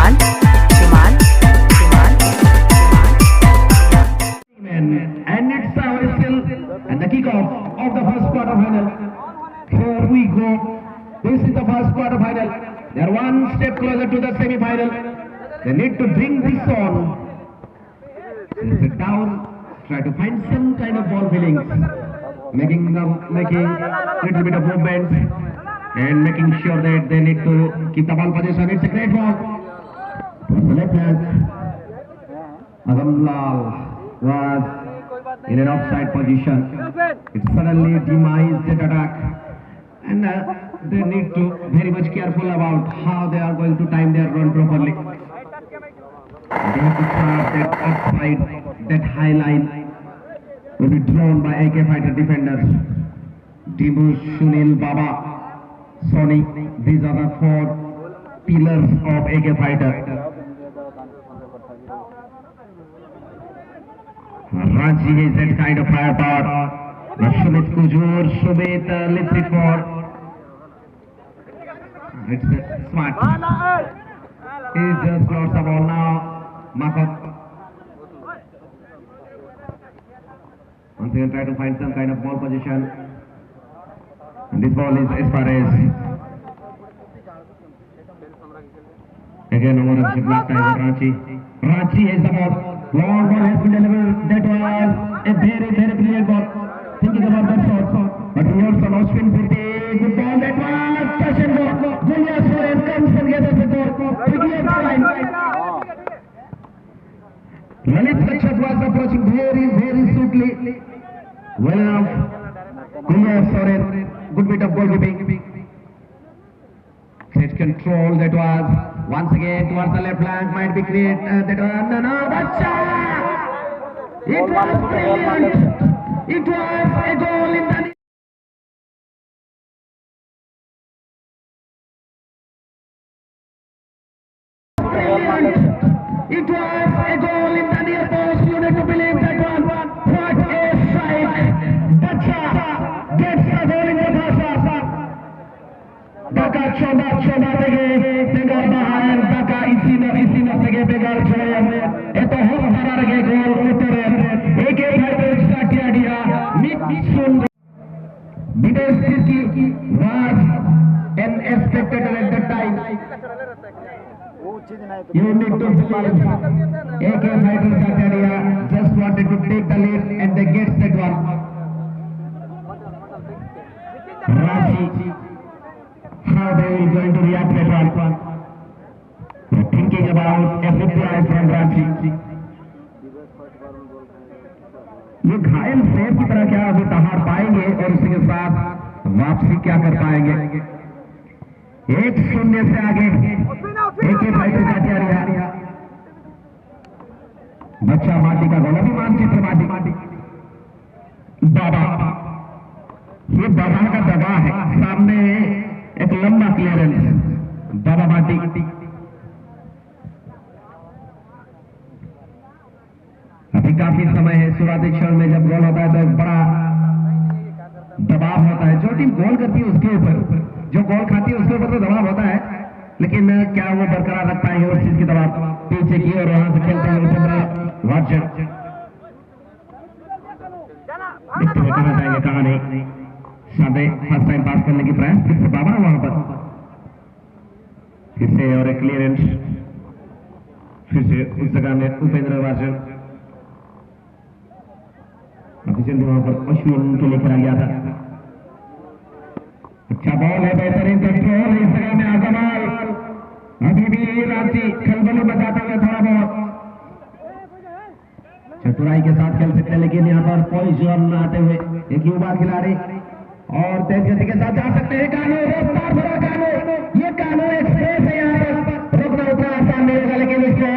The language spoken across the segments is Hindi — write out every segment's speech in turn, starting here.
Shiman, Shiman, Shiman, And it's a whistle and the kickoff of the first quarter final. Here we go. This is the first quarter final. They are one step closer to the semi-final. They need to bring this on. Sit down, try to find some kind of ball feelings, making little bit of movements and making sure that they need to keep the ball position. It's a great ball. Towards the left hand, Azamlal was in an offside position. It suddenly demised that attack, and they need to very much careful about how they are going to time their run properly. They have to trap that offside, that high line will be drawn by AK Fighter defenders. Dimu, Sunil, Baba, Sony, these are the four pillars of AK Fighter. Ranchi has that kind of firepower. Sumit Kujur, Sumit lifts it for. It's smart. He just lost the ball now. Makot. Once again try to find some kind of ball position. And this ball is as far as again ownership last time Ranchi. Ranchi has the ball. Long ball has been delivered. That was a very brilliant ball. Thinking about that shot. But towards the last spin, good ball. That was touch and go. Julius Soren comes and gathers the ball. Brilliant line. Lalit Rakshak was approaching very swiftly. Well enough. Julius Soren, good bit of goalkeeping. Great control. That was once again towards the left flank. Might be great. That was no. Bacha! It was brilliant. It was a goal in the brilliant. It was a goal in the near post. You need to believe that one. What a strike! Bacha gets the goal in the first. Daka choda lege begar bahan Daka isi no lege begar choya eto hor harar ge goal utere AK Fighter start kiya dia Mitsun Bitesh Sirki was an spectator at that time. You need to believe AK Fighter Sataria just wanted to take the lead and they get that one. Raji, how they are going to react that one? They're thinking about a reply from Raji. ये घायल सेब की तरह क्या अभी तहार पाएंगे और उसी के साथ वापसी क्या कर पाएंगे? 1-0 से आगे AK Fighter का तैयारी। बच्चा माटी का गोला भी मानचित्र माटी बाबा, ये बाबा का दबा है। सामने एक लंबा क्लियरेंस बाबा माटी। अभी काफी समय है। शुरुआती क्षण में जब गोल होता है तो एक बड़ा दबाव होता है। जो टीम गोल करती है उसके ऊपर, जो गोल खाती है उसके ऊपर तो दबाव होता है, लेकिन क्या वो बरकरार रख पाएंगे उस चीज की दबाव? पीछे की और वहां से खेलते हुए वार्जन देखते हुए कहना चाहेंगे कहां नहीं सादे फर्स्ट टाइम पास करने की प्रयास। फिर से बाबा वहां पर फिर से और एक क्लियरेंस, फिर से उस जगह में उपेंद्र वार्जन जल्दी वहां पर अश्विन के लिए खेला गया था। अच्छा बॉल है, बेहतरीन कंट्रोल इस जगह में आजमाल। अभी भी रांची खलबली बचाता हुआ थोड़ा बहुत चतुराई के साथ खेल सकते हैं, लेकिन यहाँ पर पोजीशन आते हुए एक युवा खिलाड़ी और तेज गति के साथ जा सकते हैं। कानो रफ्तार भरा कानो, ये कानो एक्सप्रेस है। यहाँ पर रोकना उतना आसान नहीं होगा, लेकिन इसको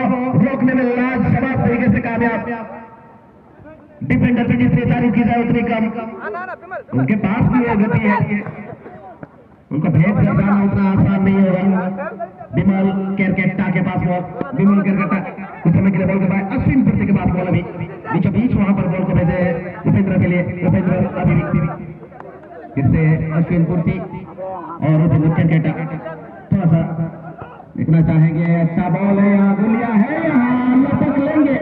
रोकने में लाजवाब तरीके से कामयाब। डिफेंडर की जितनी तारीफ की जाए उतनी कम। उनके पास भी वो गति है, उनको भेद कर जाना उतना आसान नहीं होगा। बिमल केरकेटा के पास बॉल, बिमल केरकेटा कुछ समय के लिए बॉल के पास अश्विन पूर्ति के पास बॉल, अभी बीचों बीच वहां पर बॉल को भेजे उपेंद्र के लिए। उपेंद्र अभी फिर से अश्विन पूर्ति और उपेंद्र केरकेटा थोड़ा सा देखना चाहेंगे, अच्छा बॉल है, यहाँ गुलिया है, यहाँ लपक लेंगे,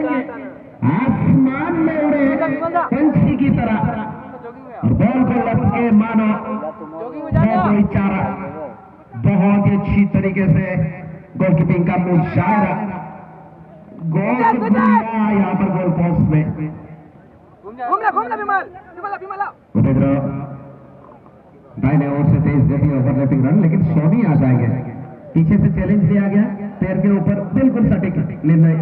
आसमान में उड़े पंछी की तरह और बॉल को लपके मानो है कोई चारा। बहुत ही अच्छी तरीके से गोलकीपिंग का मुशायरा, गोल यहाँ पर गोल पोस्ट में दाहिने ओर से तेज गति ओवरलैपिंग रन, लेकिन सोनी आ जाएंगे। पीछे से चैलेंज दिया गया, पैर के ऊपर बिल्कुल सटीक निर्णय,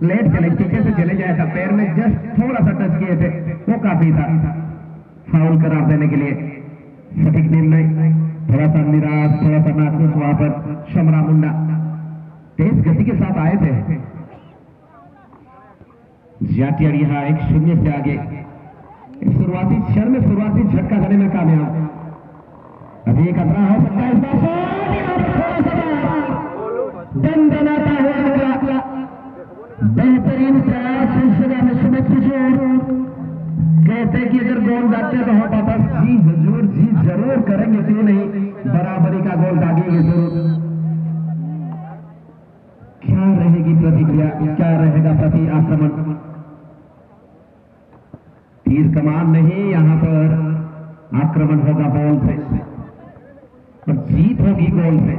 लेट चैलेंज, पीछे से चैलेंज आया था, पैर में जस्ट थोड़ा सा टच किए थे, वो काफी था फाउल करार देने के लिए। सटीक निर्णय, थोड़ा सा निराश, थोड़ा सा नाखुश वहां पर शमरा मुंडा तेज गति के साथ आए थे। जाटियर यहाँ 1-0 से आगे, शुरुआती क्षण में शुरुआती झटका देने में कामयाब। अभी खतरा हो सकता है, दंदनाता हुआ बेहतरीन प्रयास इस जगह में सुमित किशोर कहते कि अगर गोल दागते तो हो पाता। जी हुजूर, जी जरूर करेंगे, क्यों नहीं, बराबरी का गोल दागेंगे जरूर। क्या रहेगी प्रतिक्रिया, क्या रहेगा प्रति आक्रमण? तीर कमान नहीं, यहाँ पर आक्रमण होगा बॉल से और जीत होगी गोल से।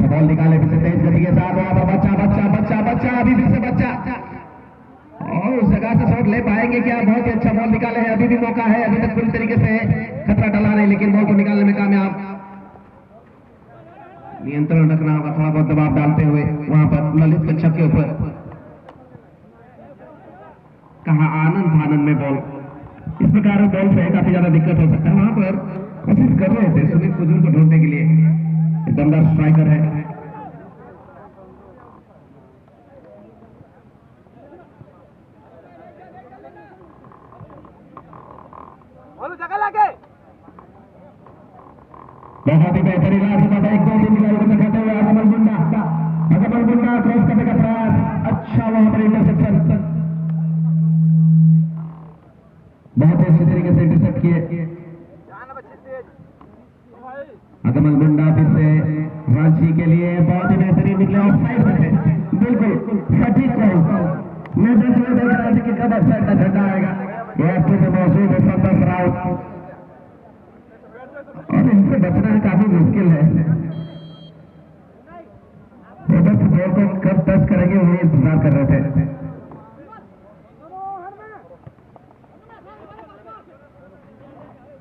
बॉल निकाले फिर से तेज गति के साथ, वहां पर बच्चा बच्चा बच्चा बच्चा अभी फिर से बच्चा, और उस जगह से शॉट ले पाएंगे क्या? बहुत ही अच्छा बॉल निकाले हैं, अभी भी मौका है, अभी तक पूरी तरीके से खतरा डला नहीं, लेकिन बॉल को निकालने में कामयाब। नियंत्रण रखना होगा, थोड़ा बहुत दबाव डालते हुए वहां पर ललित कच्छप के ऊपर। कहा आनंद भानंद में बॉल, इस प्रकार बॉल से काफी ज्यादा दिक्कत हो सकता है। वहां पर कोशिश कर रहे थे सुमित कुजूर को ढूंढने के लिए, दमदार स्ट्राइकर है। बहुत ही बेहतरीन एक दो दिन दिखाते हुए अगमल गुंडा क्रॉस करने का प्रयास, अच्छा वहां पर इंटरसेप्शन, बहुत अच्छी तरीके से इंटरसेप्ट किए। अगमल गुंडा फिर से रांची के लिए बहुत ही बेहतरीन निकले, ऑफसाइड में थे, बिल्कुल सटीक कॉल। मैं देख रहा था कि कब ऑफसाइड का झंडा आएगा। ये आपके से मौजूद है संतोष राउत, और इनसे बचना काफी मुश्किल है। वो बस बॉल को कब टच करेंगे वही इंतजार कर रहे थे।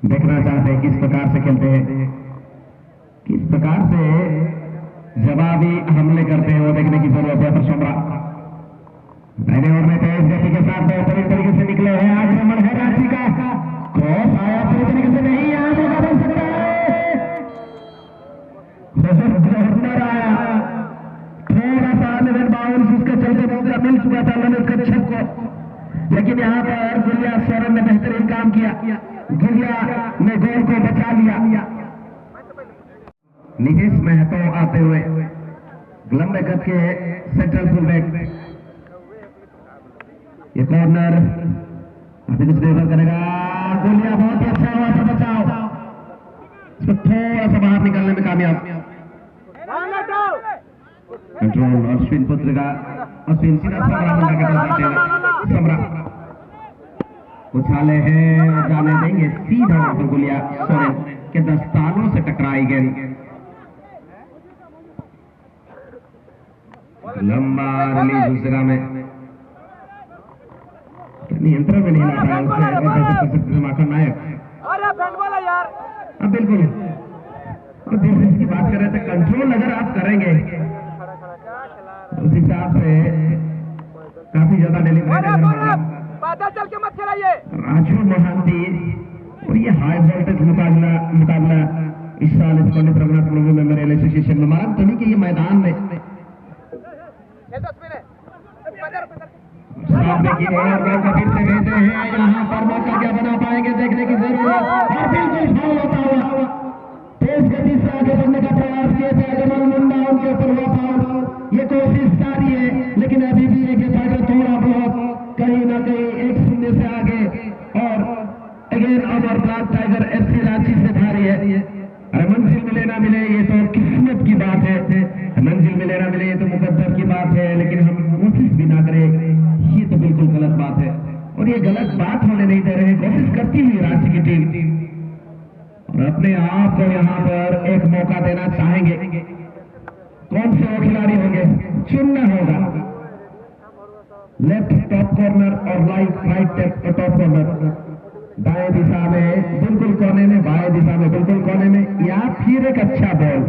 देखना चाहते हैं किस प्रकार से खेलते हैं, किस प्रकार से जवाबी हमले करते हैं, वो देखने की जरूरत है। पर सोमरा दाहिने ओर में तेज गति के साथ बेहतरीन तरीके से निकले हैं, आक्रमण है रांची का, क्रॉस आया पूरी तरीके से नहीं, यहाँ मौका बन सकता है, गवर्नर आया, थोड़ा सा लेवल बाउंस उसके चलते मौका मिल चुका था ललित कच्छप को, लेकिन यहाँ पर गुलिया सोरेन ने बेहतरीन काम किया, गुलिया ने गोल को बचा लिया। नीतीश महतो आते हुए लंबे कद के सेंट्रल फुल बैक, ये कॉर्नर अभी कुछ निर्भर करेगा, गुलिया बहुत ही अच्छा हुआ था बचाव, इसको थोड़ा सा बाहर निकालने में कामयाब। कंट्रोल अश्विन पुत्र का, अश्विन सीधा समरा मुंडा के पास आते हुए, समरा उछाले हैं और जाने देंगे सीधा वहां पर गुलिया सोरेन के दस्तानों से टकराई गई, लंबा रिलीज उस जगह में नियंत्रण में नहीं ला पाया उससे माखन नायक। अब बिल्कुल और जैसे इसकी बात कर रहे थे, कंट्रोल अगर आप करेंगे उस हिसाब से काफी ज्यादा डिलीवरी चल के मत खिलाइए। राजू मोहंती और ये हाई वोल्टेज मुकाबला इस साल इस पंडित रघुनाथ मुर्मू मेमोरियल एसोसिएशन में मालूम तो नहीं कि ये मैदान में सामने की ओर फिर से भेजते हैं, यहाँ पर मौका क्या बना पाएंगे देखने की जरूरत, और बिल्कुल फाउल होता हुआ तेज गति से आगे बढ़ने का प्रयास किए थे अगमल मुंडा, उनके ऊपर हुआ फाउल। ये कोशिश जारी है, लेकिन अभी भी एक फाइटर थोड़ा बहुत कहीं ना कहीं 1-0 से आगे, और अगेन अमर ब्लैक टाइगर FC रांची से भारी है। अरे मंजिल मिले ना मिले ये तो किस्मत की बात है, बात है, लेकिन हम कोशिश भी ना करें ये तो बिल्कुल गलत बात है, और ये गलत बात होने नहीं दे रहे। कोशिश करती हुई रांची की टीम और अपने आप को यहाँ पर एक मौका देना चाहेंगे। कौन से वो खिलाड़ी होंगे चुनना होगा। लेफ्ट टॉप कॉर्नर और राइट टॉप कॉर्नर, दाएं दिशा में बिल्कुल कोने में, बाएं दिशा में बिल्कुल कोने में, या फिर एक अच्छा बॉल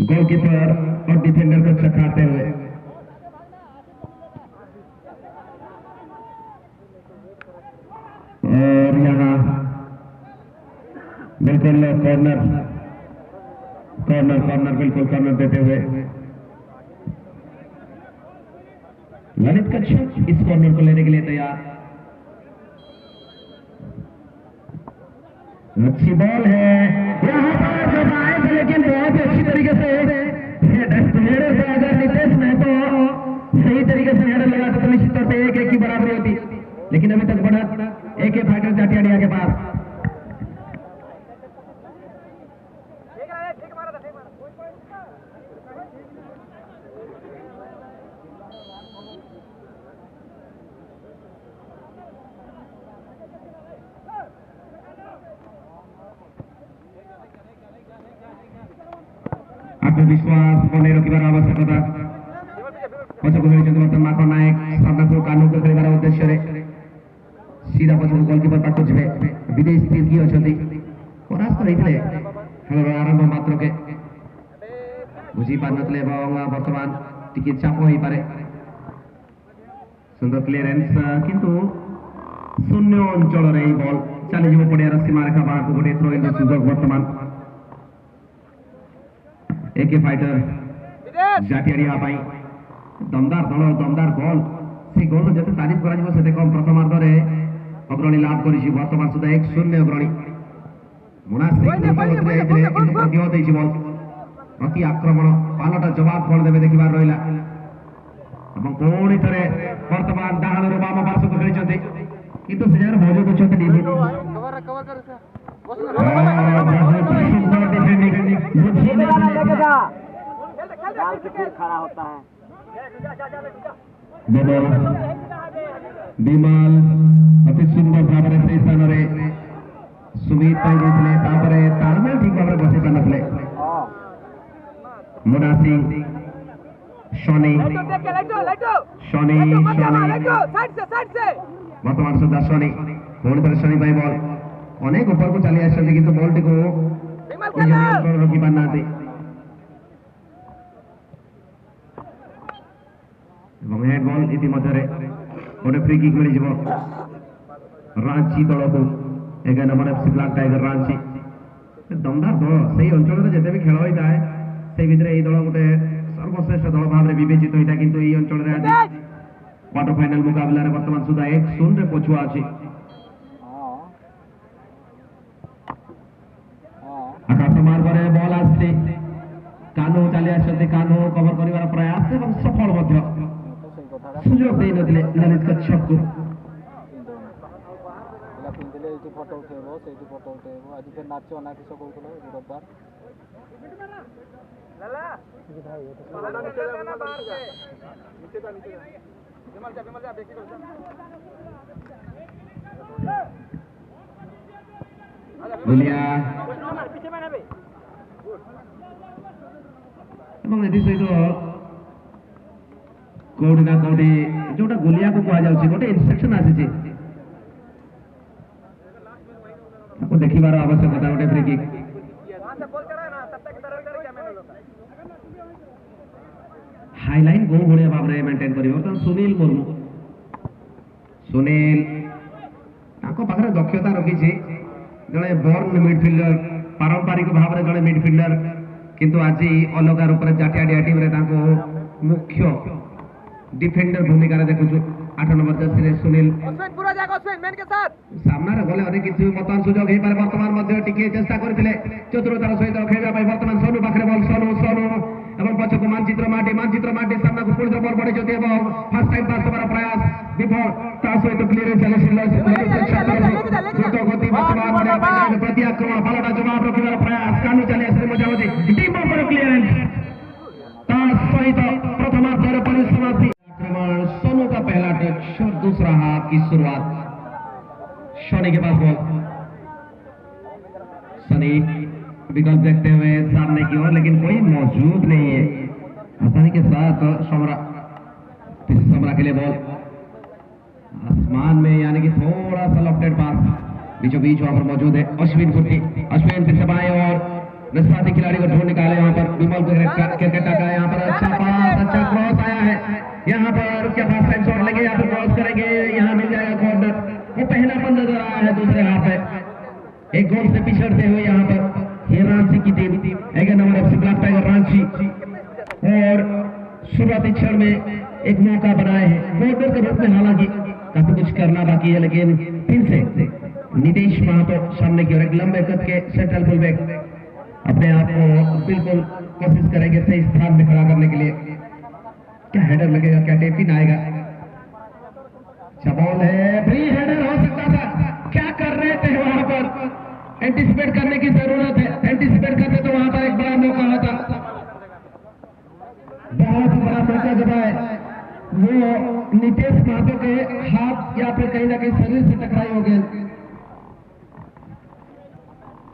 गोलकीपर और डिफेंडर को चखाते हुए। और यहाँ बिल्कुल कॉर्नर कॉर्नर कॉर्नर बिल्कुल कॉर्नर देते हुए ललित कच्छप इस कॉर्नर को लेने के लिए तैयार। अच्छी बॉल है यहाँ पर जो आए थे, लेकिन बहुत अच्छी तरीके से हेडर से अगर नितेश ने तो सही तरीके से हेडर लगा तो निश्चित तौर पर 1-1 की बराबरी होती, लेकिन अभी तक बढ़त AK फाइटर जाटियाडिया के पास। आत्मविश्वास बने रखिबार आवश्यकता। पछकु हेरिछन्ति बर्तमान माखन नायक सामनाकु कानू करिबार उद्देश्य सीधा पछकु गोलकीपर पाखु जिबे। विदेश टीम की अछन्ति परास्त होइथिले खेलर आरंभ मात्रके बुझी पारनथले एवं बर्तमान टिके चाप होई पारे। सुंदर क्लियरेंस किंतु शून्य अंचल रे बॉल चली जिवो पडियार सीमारेखा बाहर को गोटे थ्रो इन सुयोग। बर्तमान AK फाइटर जाटियाडिया पाई दमदार दल दमदार गोल से गोल जते तारीफ करा जिवो सेते कम प्रथमार्ध रे अग्रणी लाभ करिछि। वर्तमान सुधा 1-0 अग्रणी मुना सिंह प्रतिहत दैछि बॉल प्रति आक्रमण पालटा जवाब कौन देबे देखिबार रहिला। ଏବଂ कोणी थरे वर्तमान डाहाणर बाम पार्श्व को खेलिछन्ति किंतु से जर मौजूद अछन्ति डीबी कवर कर सुंदर डिफेंडिंग डाल के फिर खड़ा होता है। विमल अति सुंदर भाव से स्थान में सुमित पाई तालमेल ठीक भाव बसई पार नथिले। मुना सिंह शनि शनि वर्तमान सुधा शनि पुणी थे शनि पाई बॉल अनेक ऊपर को चली आसते कि बॉल टी को रखी पार ना हेड बॉल इतिमध्य गोटे फ्री किक मिल रांची दल को 11 number FC black tiger Ranchi दमदार दल से अंचल जिते भी खेल होता है से भितर ये दल गोटे सर्वश्रेष्ठ दल भाव में विवेचित होता है किंतु ये अंचल आज क्वार्टर फाइनल मुकाबला वर्तमान सुधा 1-0 पछुआ अच्छी। आकाश मार्ग में बॉल आसছে कानू चली आसते कानू कवर करिवार प्रयास एवं सफल मध्य सुजोग दे नथिले ललित कच्छप को। फोटो उठेबो सेठी फोटो उठेबो आज फिर नाचो ना किसो कहउतलो रविवार लाला भाई नीचे ना बाहर से नीचे विमल जा देखी कर गुलिया पीछे में नेबे एवं एथि सहित कोडी ना कोडी जोटा गुलिया को कहा जाउछि गोटे इंस्ट्रक्शन आसी आपको देखिबार आवश्यकता गोटे फ्री किक वहां से बॉल चढ़ा ना तब तक तरल कर क्या मैंने लोग हाईलाइन गो बढ़िया भाव में मेंटेन करियो। तो सुनील मुर्मू सुनील ताको पाखरे दक्षता रखी छी जने बॉर्न मिडफील्डर पारंपरिक भाव में जने मिडफील्डर किंतु आज अलग रूप में जाटियाडिया टीम रे ताको मुख्य डिफेंडर भूमिका रे देखु 8 नंबर जर्सी रे सुनील अश्विन पूरा जागा अश्विन मैन के साथ सामना रे गले अनेक किछु बर्तमान सुजोग हे पारे वर्तमान मध्ये टिके चेष्टा करथिले चतुरतार सहित खेलबा पई वर्तमान सोनू पाखरे बॉल सोनू एवं पछको मानचित्र माटी सामना को पुणी बॉल पड़े जति एवं फर्स्ट टाइम पास करबार प्रयास विफल ता सहित क्लियरेंस चले द्रुत गति वर्तमान बढ़िया पाई प्रति आक्रमण पालटा जवाब रखिबार प्रयास कानू चले आसे मजा होती टीम पर क्लियरेंस ता सहित विकल्प देखते हुए सामने की ओर, लेकिन कोई मौजूद नहीं है। आसानी के साथ समरा के लिए बॉल आसमान में, यानी कि थोड़ा सा लॉफ्टेड पास बीचों बीच वहां पर मौजूद है। अश्विन कुर्ती, अश्विन फिर से बाएं और नस्पाती खिलाड़ी को ढूंढ निकाले। यहाँ पर विमल क्रिकेटा का यहाँ पर अच्छा पास, अच्छा क्रॉस आया है। यहाँ पर क्या पास टाइम शॉट लेंगे, यहाँ पर क्रॉस करेंगे, यहाँ मिल जाएगा कॉर्नर। वो पहला बंद नजर आया है दूसरे हाथ में, एक गोल से पिछड़ते हुए यहाँ पर ये रांची की team again number FC black tiger Ranchi, और शुरुआती क्षण में एक मौका बनाए हैं कॉर्नर के रूप में। हालांकि काफी कुछ करना बाकी है, लेकिन फिर से नीतीश महातो सामने की ओर एक लंबे कद के सेंट्रल फुल बैक अपने आप को बिल्कुल कोशिश करेंगे सही स्थान में खड़ा करने के लिए। क्या हेडर लगेगा, क्या टेपिन आएगा? अच्छा बॉल है, फ्री हेडर हो सकता था। क्या कर रहे थे वहां पर? एंटिसिपेट करने की जरूरत है। एंटिसिपेट करते तो वहां पर एक बड़ा मौका होता, बहुत बड़ा मौका जब है वो नीतीश महातो के हाथ या फिर कहीं ना कहीं शरीर से टकराई हो गए।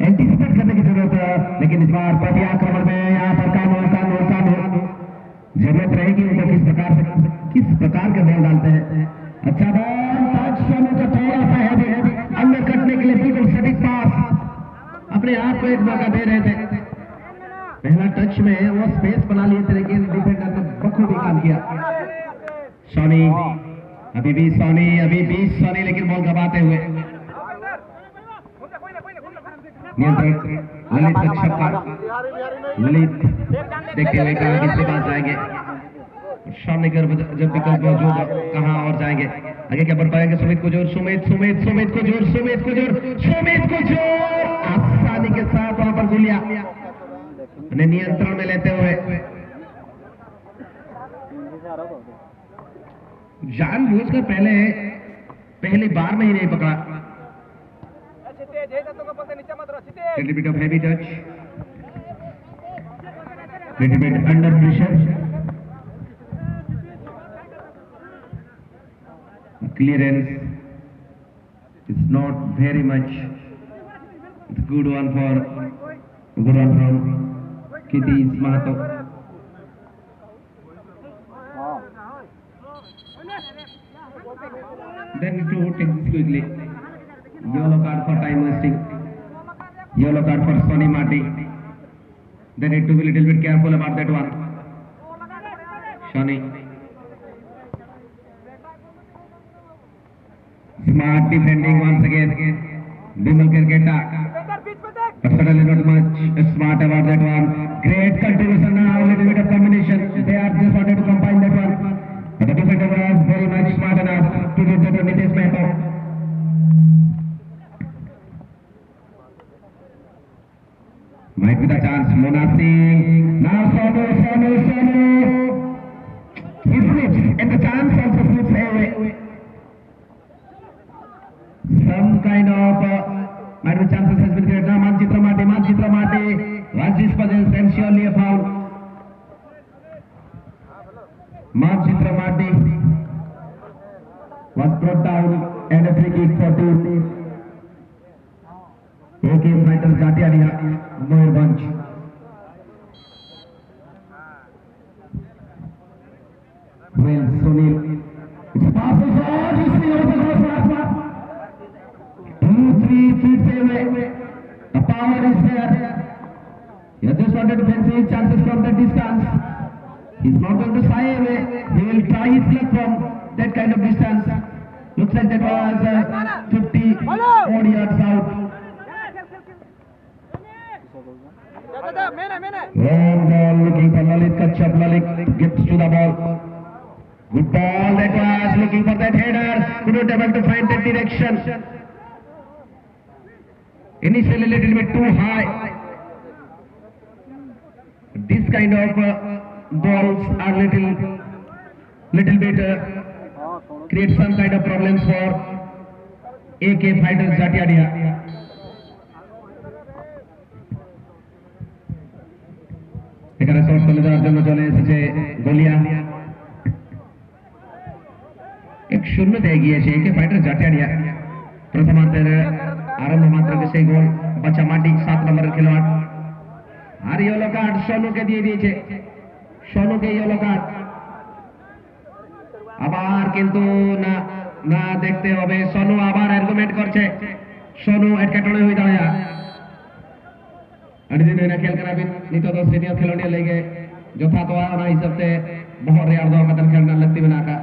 एंटिसिपेट करने की जरूरत है, लेकिन इस बार प्रति आक्रमण में यहाँ पर कानून जरूरत रहेगी उनको किस प्रकार के बॉल डालते हैं। अच्छा बॉल सोनू का थोड़ा सा है अंदर कटने के लिए बिल्कुल सटीक पास, अपने आप को एक मौका दे रहे थे। पहला टच में वो स्पेस बना लिए थे, लेकिन डिफेंडर ने बखूबी काम किया। सोनी अभी भी सोनी, लेकिन बॉल गवाते हुए नियंत्रण ललित ललित देखते हुए किसके पास जाएंगे, सामने कर जब विकल्प मौजूद कहां और जाएंगे, आगे क्या बढ़ पाएंगे? सुमित को जोर, सुमित को जोर आसानी के साथ वहां पर गुलिया ने नियंत्रण में लेते हुए जानबूझकर पहली बार में ही नहीं पकड़ा। little bit of heavy touch, little bit under pressure, clearance is not very much. It's a good one from Kitty Mahato. Then to take this quickly. Yellow card for time wasting. Yellow card for Sonny Marty. They need to be a little bit careful about that one. Sonny. Smart defending once again. Bimal Kirketa. But certainly not much smart about that one. Great contribution now, a little bit of combination. They are just wanted to combine that one. But the defender was very much smart enough to do that with his method. Might be the chance, Mona Singh. Now Sonu. He slips, and the chance also slips away. Some kind of might be chances has been created. Now Manchitra Mate was this possessed and surely a foul. Manchitra Mate was brought down and a free kick for two. AK Fighters Jatiadia, Moyurbanch. Well, Sunil. It's passes on. You see over the goal pass. 2-3 feet away. The power is there. He just wanted to fancy his chances from that distance. He's not going to shy away. He will try his luck from that kind of distance. Looks like that was 50 odd yards out. Long ball looking for Lalit Kachap. Lalit gets to the ball. Good ball that was looking for that header. Couldn't able to find that direction. Initially a little bit too high. This kind of balls are little bit create some kind of problems for AK Fighters Jatiadia. এখানে শট তুলে দেওয়ার জন্য চলে এসেছে গলিয়া। 1-0 এগিয়েছে একে ফাইটার জাটিয়াডিয়া। প্রথমার্ধের আরম্ভ মাত্রকে সেই গোল বাচ্চা মাটি 7 নম্বরের খেলোয়াড় আর ইয়েলো কার্ড সোনুকে দিয়ে দিয়েছে, সোনুকে ইয়েলো কার্ড। আবার কিন্তু না না, দেখতে হবে। সোনু আবার আর্গুমেন্ট করছে, সোনু এটকাটনে হয়ে দাঁড়াया। अड़ी दिन ना खेल करा भी नहीं तो सीनियर खिलाड़ी लेके जो था तो आना इस हफ्ते बहुत यार दो कदम खेलना लगती बना का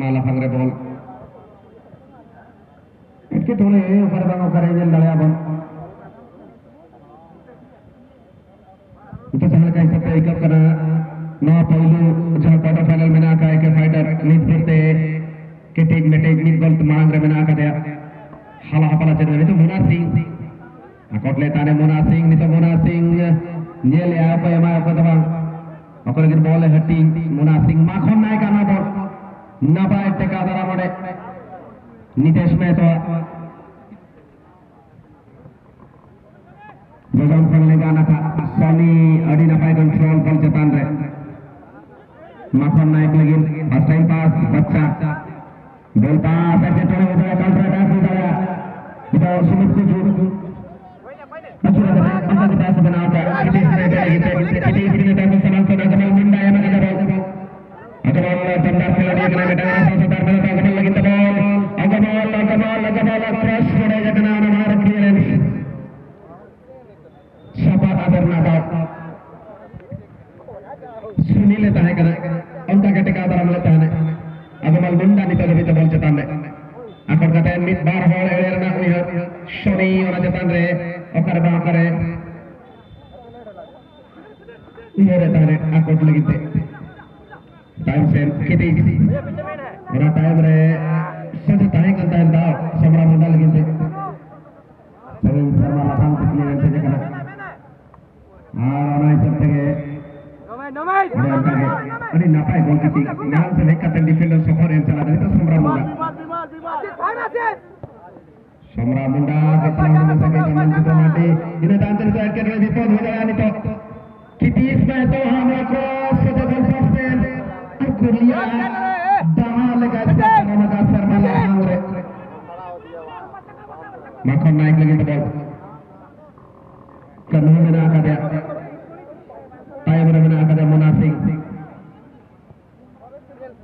माला फंगरे बॉल इसके थोड़े ऊपर बंगो करे जल लड़या बन itu sangat kaya sampai ikut karena no pahulu jahal quarter final में ना का एक फाइटर नीच बढ़ते के टेक में टेक नीच गोल मांग रहे में ना का दिया हाला हपला चल रहे तो मुना सिंह अकोट लेता ने मुना सिंह नहीं तो मुना सिंह ये ले आया पे हमारे को तबांग अकोट लेकिन बॉल है हट्टी मुना सिंह माखन नाय का ना बॉल ना पाए टेका दरा मरे नीतेश में तो Bagaimana pengelenggara nak Sony Adina pai control ball cetan re, makon naik lagi, first time pass baca, ball pass ऐसे थोड़े उधर counter attack हो जाएगा, इधर सुमित को जोड़, अच्छा लग रहा है, अंदर की पास बनाता, किसी ने टाइम में समान सोना कमल मुंडा है ना किधर बॉल, अगर बॉल बंदा खिलाड़ी अगर बेटा ऐसा सुधार में तो कमल लगी तो बॉल, अगर बॉल क्रॉस छोड़े जगना हमारा क्लियरेंस शपा आदर ना बात सुनी लेता है कदा उनका के टिका आदर लेता है अगर मल मुंडा नहीं तो भी तो बोल चतान रे आकर कहते हैं मिड बार बॉल एयर ना हुई है शोनी और चतान रे ओकर बा करे ये रहता है आकर लगी थे टाइम से किती मेरा टाइम रे सच टाइम करता है दाव समरा मुंडा लगी थे सभी शर्मा लाभांश क्लियर से जगह orang itu tege, ini napai gol kiti, nahan se mereka ten defender sokor yang salah itu Somra Munda, Somra Munda kita orang bisa kita mencoba nanti, ini tanpa itu akhirnya dipon हो जाएगा नहीं तो, kiti इसमें तो हम लोग को sudah confident, aku lihat dah lega sekarang maka Sharma Lahang re, makan naik lagi tu ball. Kamu mana ada time में आकर मुना सिंह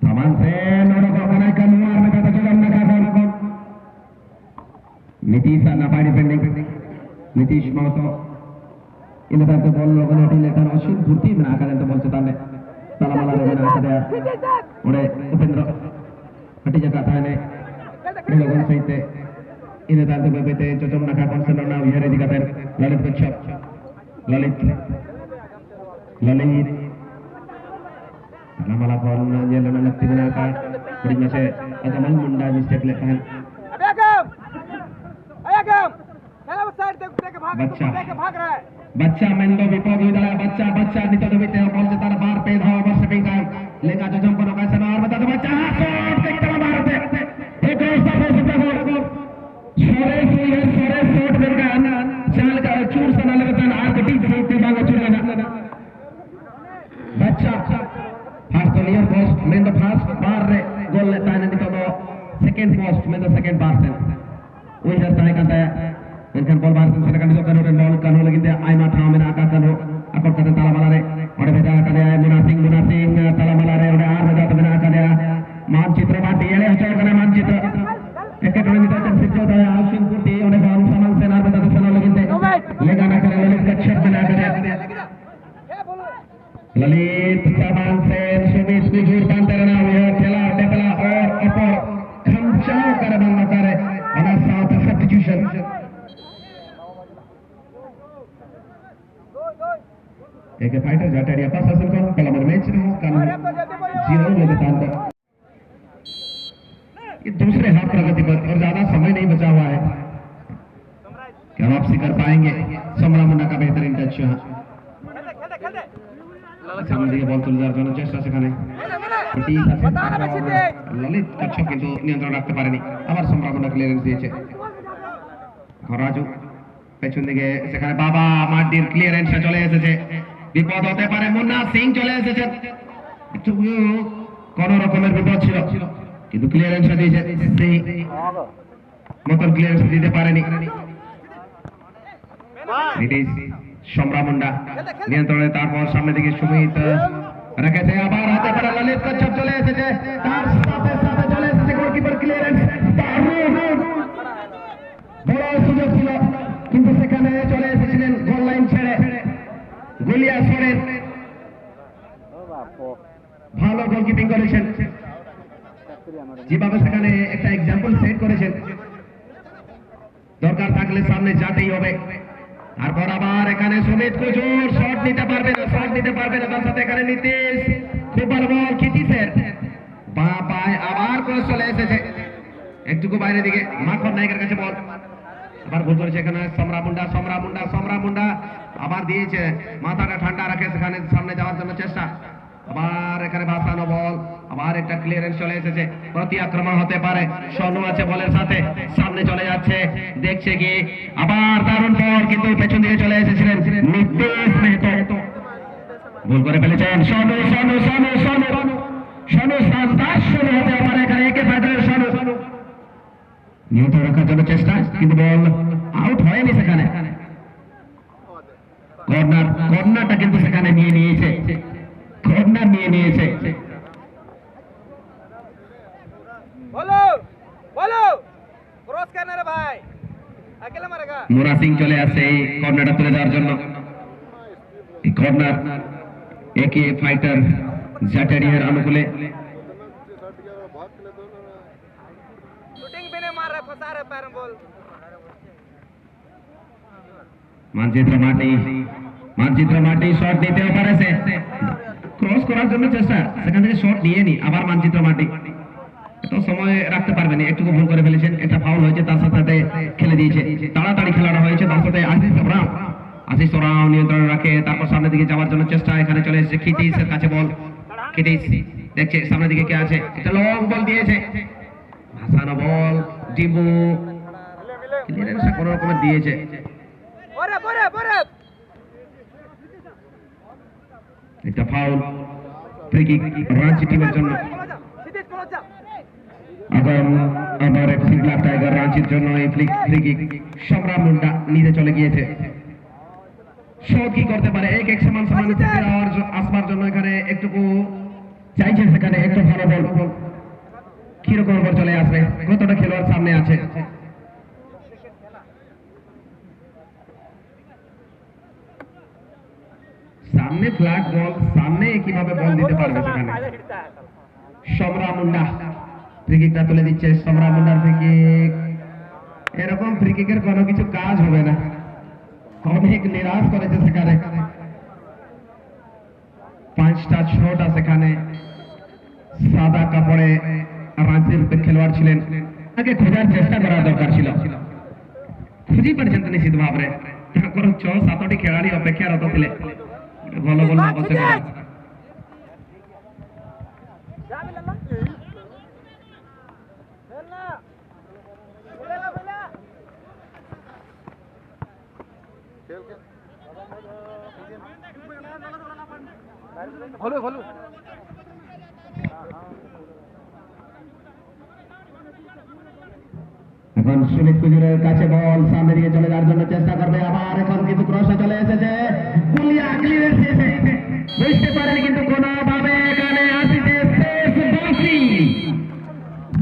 सामान से नोड़ो को बनाए कनुआर में कथा चलन ना का नीतीश ना पाड़ी पेंडिंग नीतीश महतो इन बार तो बॉल लोगों ने लेकर अश्विन भूर्ती में आकर तो बॉल चताने ताला माला में आकर उड़े उपेंद्र हटी जगह था ने इन लोगों से थे इन बार तो बेबे चचम ना का कौन से ना विहारे दिखाते ललित कच्छप ललित malah ball jalan लगती बना का बड़ी में से अगमल मुंडा मिस्टेक लेता है बच्चा मेंदो विपोग इधर बच्चा नहीं तो भी तेरा बॉल जता बाहर पे धावा बस सेटिंग का लेगा जो जंप करो कैसे मार बता दो बच्चा शॉट देख तरह मारते एक रास्ता हो सकता है सोरे शॉट करके चाल का चूर सना लगता है आर कटी से पे भागा चुराना बच्चा फास्ट नियर पोस्ट में तो फास्ट बार रे गोल लेता है नहीं तो सेकंड पोस्ट में तो सेकंड बार से वही जैसा है कहता है इनका बॉल बार से सेकंड तो करो रे बॉल करो लगी दे आई मा ठाव में आका करो अकोट करते ताला माला रे और बेटा कर है मुना सिंह ताला माला रे और आर बजा तो बिना कर मानचित्र बाटी ये चल करे मानचित्र एक टोले में तो सिद्ध होता है आशिन कुटी और बॉल सामान से ना बता तो सना लगी दे लेगा ना करे ललित कच्छप बना करे ललित सामान से सुमित को जोर बांधते रहना हुआ चला टेपला और ऊपर खंचाव कर बंद करे और साथ सब्स्टिट्यूशन एक फाइटर जाता है पास हासिल कर कलम मैच में कानून 0 ले देता है ये दूसरे हाफ प्रगति पर और ज्यादा समय नहीं बचा हुआ है क्या वापसी कर पाएंगे समरा मुंडा का बेहतरीन टच सामने दिखे बॉल तुले जाने चेष्टा সেখানে ললিত কচ্ছপ কিন্তু নিয়ন্ত্রণ রাখতে পারেনি আবার সম্রাবনা ক্লিয়ারেন্স দিয়েছে রাজু পেছন দিকে সেখানে বাবা মার্টির ক্লিয়ারেন্সে চলে এসেছে, বিপদ হতে পারে। মুন্না সিং চলে এসেছেন, একটু কোন রকমের বিপদ ছিল, কিন্তু ক্লিয়ারেন্সে দিয়েছে, সেই মতন ক্লিয়ারেন্স দিতে পারেনি। সমরা মুন্ডা নিয়ন্ত্রণে, তারপর সামনে দিকে সুমিত রেখেছে, আবার হতে পারে ললিত কচ্ছপ চলে এসেছে, তার সাথে সাথে চলে এসেছে গোলকিপার ক্লিয়ারেন্স। বড় সুযোগ ছিল, কিন্তু সেখানে চলে এসেছিলেন গোল লাইন ছেড়ে গুলিয়া সোরেন। ভালো গোলকিপিং করেছেন, যেভাবে সেখানে একটা এক্সাম্পল সেট করেছেন, দরকার থাকলে সামনে যেতেই হবে। তারপর আবার এখানে সুমিত কুজুর শট নিতে পারবে না, শট নিতে পারবে না, তার সাথে এখানে নীতিশ, খুব ভালো বল নীতিশের বা পায়, আবার ক্রস চলে এসেছে একটুকু বাইরে দিকে, মাখন নায়কের কাছে বল, আবার ভুল করেছে এখানে সমরা মুন্ডা আবার দিয়েছে, মাথাটা ঠান্ডা রাখে সেখানে সামনে যাওয়ার জন্য চেষ্টা, আবার এখানে বাঁচানো বল, আবার একটা ক্লিয়ারেন্স চলে এসেছে, প্রতি আক্রমণ হতে পারে। সোনু আছে বলের সাথে, সামনে চলে যাচ্ছে, দেখছে কি আবার দারুণ বল, কিন্তু পেছন দিকে চলে এসেছিলেন নীতিশ মেহতো, ভুল করে ফেলেছেন সোনু শানদার শুরু হতে পারে এখানে, একে ফাইটারের সোনু নিয়ন্ত্রণ রাখার জন্য চেষ্টা, কিন্তু বল আউট হয়নি সেখানে। কর্নারটা কিন্তু সেখানে নিয়ে নিয়েছে, কর্নার নিয়ে নিয়েছে। क्रॉस करना रे भाई, अकेला मारेगा। মুরা সিং চলে আসছে এই কর্নারটা তুলে দেওয়ার জন্য। এই কর্নার একে ফাইটার জাটারিয়ার অনুকূলে, शूटिंग भी नहीं मार रहा, फंसा रहा पैर में बॉल। মানচিত্র মাটি শট নিতেও পারেছে, ক্রস করার জন্য চেষ্টা, সেখান থেকে শট নিয়ে নি, আবার মানচিত্র মাটি এত সময় রাখতে পারবেন, একটুকু ভুল করে ফেলেছেন, একটা ফাউল হয়েছে, তার সাথে খেলে দিয়েছে, তাড়াতাড়ি খেলানো হয়েছে, তার সাথে আশিস ওরাও নিয়ন্ত্রণ রাখে, তারপর সামনের দিকে যাওয়ার জন্য চেষ্টা, এখানে চলে এসেছে খিতিশের কাছে বল, খিতিশ দেখছে সামনের দিকে কে আছে, একটা লং বল দিয়েছে, ভাসানো বল, ডিম্বু ক্লিয়ারেন্স কোন রকমের দিয়েছে, একটা ফাউল, ফ্রি কিক রাঞ্চি টিমের জন্য। আবার এফসি ব্ল্যাক টাইগার রাঞ্চির জন্য এই ফ্রি কিক সমরা মুন্ডা নিতে চলে গিয়েছে। শট কি করতে পারে, এক সমান আসবার জন্য এখানে একটুকু চাইছে, সেখানে একটু ভালো বল, কিরকম বল চলে আসবে, কতটা খেলোয়াড় সামনে আছে, সামনে ফ্ল্যাট বল, সামনে কিভাবে বল দিতে পারবে সেখানে। সমরা মুন্ডা ফ্রি কিকটা তুলে দিচ্ছে, সমরা মুন্ডার ফ্রি কিক, এরকম ফ্রি কিকের কোনো কিছু কাজ হবে না, অনেক নিরাশ করেছে সেখানে, 5টা ছোটা সেখানে সাদা কাপড়ে রাঞ্চির খেলোয়াড় ছিলেন, আগে খোঁজার চেষ্টা করার দরকার ছিল, খুঁজি পারছেন নিশ্চিত ভাবে, তারপর 6-7টি খেলাড়ি অপেক্ষারত ଥିଲେ, ଭଲ ଭଲ ଅବଶ୍ୟ खोलो खोलो এখন সুমিত কুজুরের কাছে বল, সামনে দিকে চলে যাওয়ার জন্য চেষ্টা